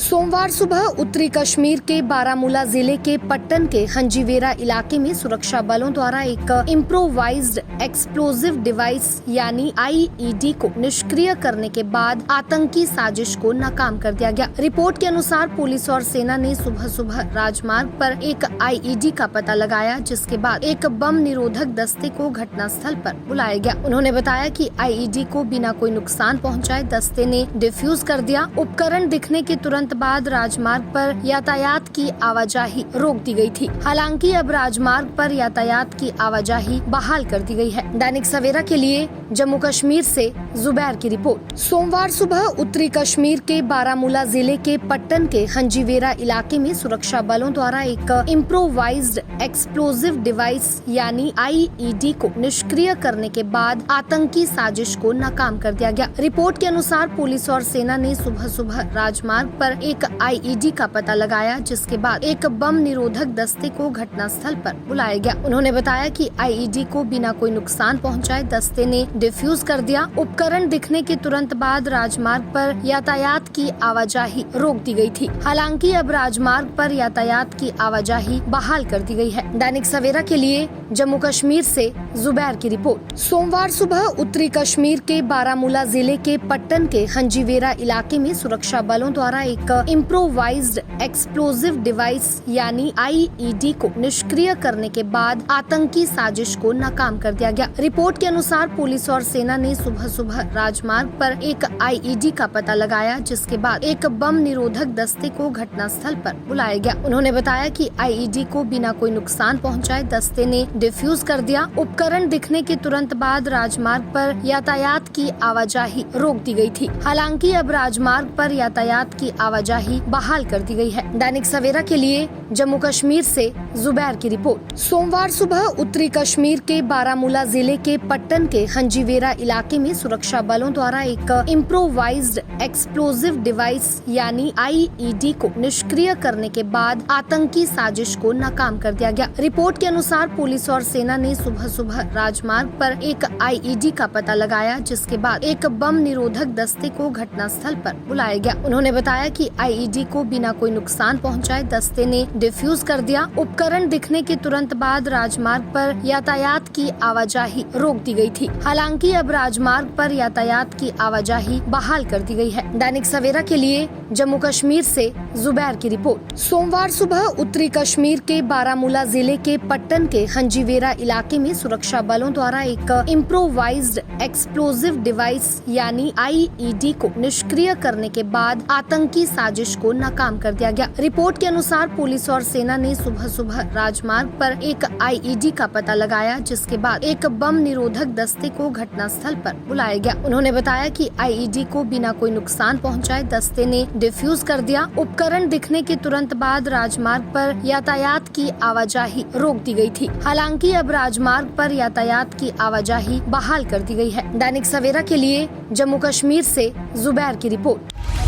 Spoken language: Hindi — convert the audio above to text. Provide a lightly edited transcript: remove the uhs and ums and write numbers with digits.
सोमवार सुबह उत्तरी कश्मीर के बारामूला जिले के पट्टन के हंजीवेरा इलाके में सुरक्षा बलों द्वारा एक इम्प्रोवाइज्ड एक्सप्लोजिव डिवाइस यानी आईईडी को निष्क्रिय करने के बाद आतंकी साजिश को नाकाम कर दिया गया। रिपोर्ट के अनुसार पुलिस और सेना ने सुबह सुबह राजमार्ग पर एक आईईडी का पता लगाया, जिसके बाद एक बम निरोधक दस्ते को घटनास्थल पर बुलाया गया। उन्होंने बताया कि आईईडी को बिना कोई नुकसान पहुंचाए दस्ते ने डिफ्यूज कर दिया। उपकरण दिखने के तुरंत बाद राजमार्ग पर यातायात की आवाजाही रोक दी गई थी। हालांकि अब राजमार्ग पर यातायात की आवाजाही बहाल कर दी गई है। दैनिक सवेरा के लिए जम्मू कश्मीर से जुबैर की रिपोर्ट। सोमवार सुबह उत्तरी कश्मीर के बारामूला जिले के पट्टन के हंजीवेरा इलाके में सुरक्षा बलों द्वारा एक इम्प्रोवाइज्ड एक्सप्लोजिव डिवाइस यानी आईईडी को निष्क्रिय करने के बाद आतंकी साजिश को नाकाम कर दिया गया। रिपोर्ट के अनुसार पुलिस और सेना ने सुबह सुबह राजमार्ग पर एक आईईडी का पता लगाया, जिसके बाद एक बम निरोधक दस्ते को घटनास्थल पर बुलाया गया। उन्होंने बताया कि आईईडी को बिना कोई नुकसान पहुंचाए दस्ते ने डिफ्यूज कर दिया। उपकरण दिखने के तुरंत बाद राजमार्ग पर यातायात की आवाजाही रोक दी गई थी। हालांकि अब राजमार्ग पर यातायात की आवाजाही बहाल कर दी गई है। दैनिक सवेरा के लिए जम्मू कश्मीर से जुबैर की रिपोर्ट। सोमवार सुबह उत्तरी कश्मीर के बारामूला जिले के पट्टन के हंजीवेरा इलाके में सुरक्षा बलों द्वारा एक इम्प्रोवाइज्ड एक्सप्लोजिव डिवाइस यानी आईईडी को निष्क्रिय करने के बाद आतंकी साजिश को नाकाम कर दिया गया। रिपोर्ट के अनुसार पुलिस और सेना ने सुबह सुबह राजमार्ग पर एक आईईडी का पता लगाया, जिसके बाद एक बम निरोधक दस्ते को घटनास्थल पर बुलाया गया। उन्होंने बताया कि आईईडी को बिना कोई नुकसान पहुंचाए दस्ते ने डिफ्यूज कर दिया। उपकरण दिखने के तुरंत बाद राजमार्ग पर यातायात की आवाजाही रोक दी गई थी। हालांकि अब राजमार्ग पर यातायात की आवाजाही बहाल कर दी गई है। दैनिक सवेरा के लिए जम्मू कश्मीर से जुबैर की रिपोर्ट। सोमवार सुबह उत्तरी कश्मीर के बारामूला जिले के पट्टन के हंजीवेरा इलाके में सुरक्षा बलों द्वारा एक इम्प्रोवाइज्ड एक्सप्लोजिव डिवाइस यानी आईईडी को निष्क्रिय करने के बाद आतंकी साजिश को नाकाम कर दिया गया। रिपोर्ट के अनुसार पुलिस और सेना ने सुबह सुबह राजमार्ग पर एक आईईडी का पता लगाया, जिसके बाद एक बम निरोधक दस्ते को घटनास्थल पर बुलाया गया। उन्होंने बताया कि आईईडी को बिना कोई नुकसान पहुंचाए दस्ते ने डिफ्यूज कर दिया। उपकरण दिखने के तुरंत बाद राजमार्ग पर यातायात की आवाजाही रोक दी गई थी। हालांकि अब राजमार्ग पर यातायात की आवाजाही बहाल कर दी गई है। दैनिक सवेरा के लिए जम्मू कश्मीर से जुबैर की रिपोर्ट। सोमवार सुबह उत्तरी कश्मीर के बारामूला जिले के पट्टन के हंजीवेरा इलाके में सुरक्षा बलों द्वारा एक इम्प्रोवाइज्ड एक्सप्लोजिव डिवाइस यानी आईईडी को निष्क्रिय करने के बाद आतंकी साजिश को नाकाम कर दिया गया। रिपोर्ट के अनुसार पुलिस और सेना ने सुबह सुबह राजमार्ग पर एक आईईडी का पता लगाया, जिसके बाद एक बम निरोधक दस्ते को घटनास्थल पर बुलाया गया। उन्होंने बताया कि आईईडी को बिना कोई नुकसान पहुंचाए दस्ते ने डिफ्यूज कर दिया। उपकरण दिखने के तुरंत बाद राजमार्ग पर यातायात की आवाजाही रोक दी गई थी। हालांकि अब राजमार्ग पर यातायात की आवाजाही बहाल कर दी गई है। दैनिक सवेरा के लिए जम्मू कश्मीर से जुबैर की रिपोर्ट।